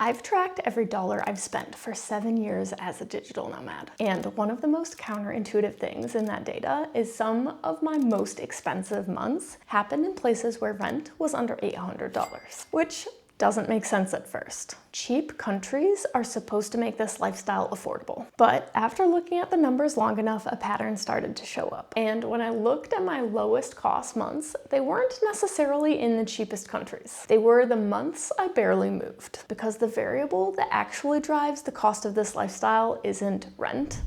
I've tracked every dollar I've spent for 7 years as a digital nomad. And one of the most counterintuitive things in that data is some of my most expensive months happened in places where rent was under $800, which doesn't make sense at first. Cheap countries are supposed to make this lifestyle affordable. But after looking at the numbers long enough, a pattern started to show up. And when I looked at my lowest cost months, they weren't necessarily in the cheapest countries. They were the months I barely moved. Because the variable that actually drives the cost of this lifestyle isn't rent,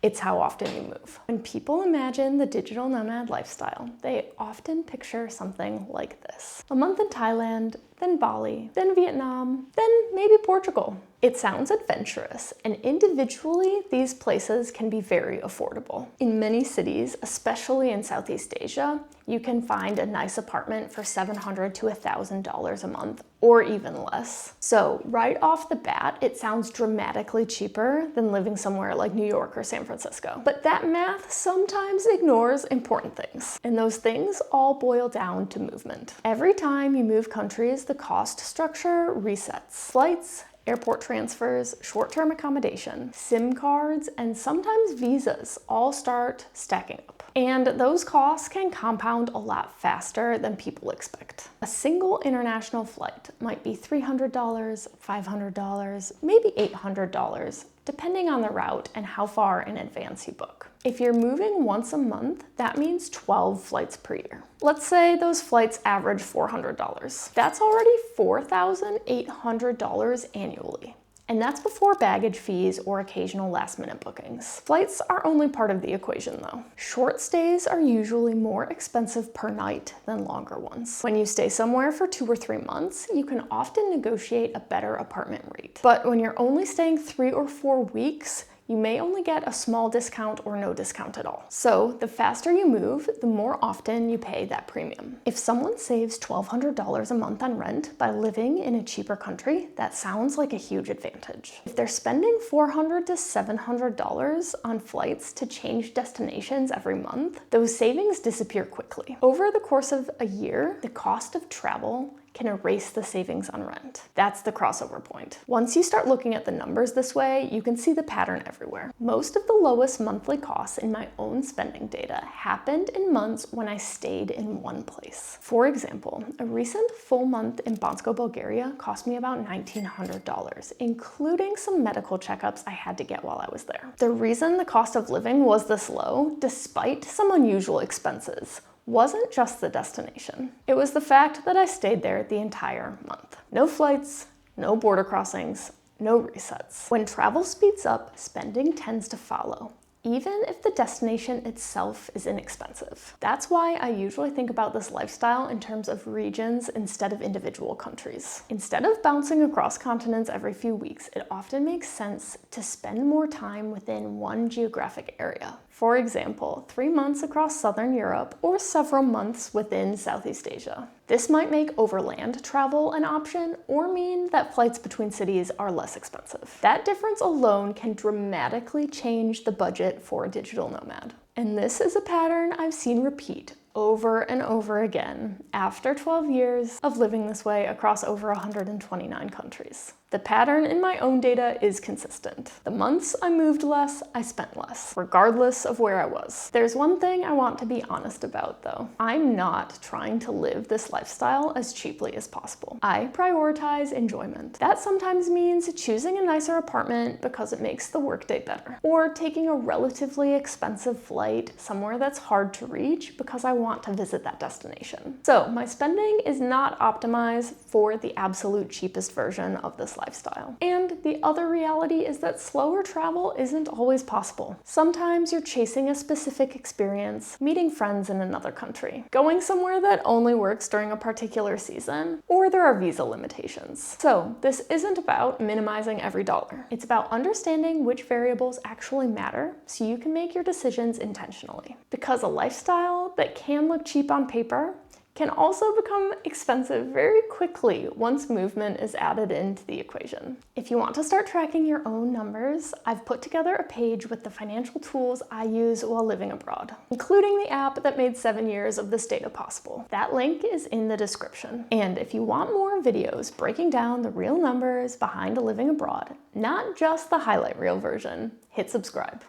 it's how often you move. When people imagine the digital nomad lifestyle, they often picture something like this. A month in Thailand, then Bali, then Vietnam, then maybe Portugal. It sounds adventurous, and individually, these places can be very affordable. In many cities, especially in Southeast Asia, you can find a nice apartment for $700 to $1,000 a month, or even less. So right off the bat, it sounds dramatically cheaper than living somewhere like New York or San Francisco. But that math sometimes ignores important things, and those things all boil down to movement. Every time you move countries, the cost structure resets. Flights, airport transfers, short-term accommodation, SIM cards, and sometimes visas all start stacking up. And those costs can compound a lot faster than people expect. A single international flight might be $300, $500, maybe $800, depending on the route and how far in advance you book. If you're moving once a month, that means 12 flights per year. Let's say those flights average $400. That's already $4,800 annually. And that's before baggage fees or occasional last-minute bookings. Flights are only part of the equation though. Short stays are usually more expensive per night than longer ones. When you stay somewhere for 2 or 3 months, you can often negotiate a better apartment rate. But when you're only staying 3 or 4 weeks, you may only get a small discount or no discount at all. So the faster you move, the more often you pay that premium. If someone saves $1,200 a month on rent by living in a cheaper country, that sounds like a huge advantage. If they're spending $400 to $700 on flights to change destinations every month, those savings disappear quickly. Over the course of a year, the cost of travel can erase the savings on rent. That's the crossover point. Once you start looking at the numbers this way, you can see the pattern everywhere. Most of the lowest monthly costs in my own spending data happened in months when I stayed in one place. For example, a recent full month in Bansko, Bulgaria cost me about $1,900, including some medical checkups I had to get while I was there. The reason the cost of living was this low, despite some unusual expenses, wasn't just the destination. It was the fact that I stayed there the entire month. No flights, no border crossings, no resets. When travel speeds up, spending tends to follow, even if the destination itself is inexpensive. That's why I usually think about this lifestyle in terms of regions instead of individual countries. Instead of bouncing across continents every few weeks, it often makes sense to spend more time within one geographic area. For example, 3 months across Southern Europe or several months within Southeast Asia. This might make overland travel an option or mean that flights between cities are less expensive. That difference alone can dramatically change the budget for a digital nomad. And this is a pattern I've seen repeat over and over again after 12 years of living this way across over 129 countries. The pattern in my own data is consistent. The months I moved less, I spent less, regardless of where I was. There's one thing I want to be honest about though. I'm not trying to live this lifestyle as cheaply as possible. I prioritize enjoyment. That sometimes means choosing a nicer apartment because it makes the workday better, or taking a relatively expensive flight somewhere that's hard to reach because I want to visit that destination. So my spending is not optimized for the absolute cheapest version of this lifestyle. And the other reality is that slower travel isn't always possible. Sometimes you're chasing a specific experience, meeting friends in another country, going somewhere that only works during a particular season, or there are visa limitations. So this isn't about minimizing every dollar. It's about understanding which variables actually matter so you can make your decisions intentionally. Because a lifestyle that can look cheap on paper can also become expensive very quickly once movement is added into the equation. If you want to start tracking your own numbers, I've put together a page with the financial tools I use while living abroad, including the app that made 7 years of this data possible. That link is in the description. And if you want more videos breaking down the real numbers behind living abroad, not just the highlight reel version, hit subscribe.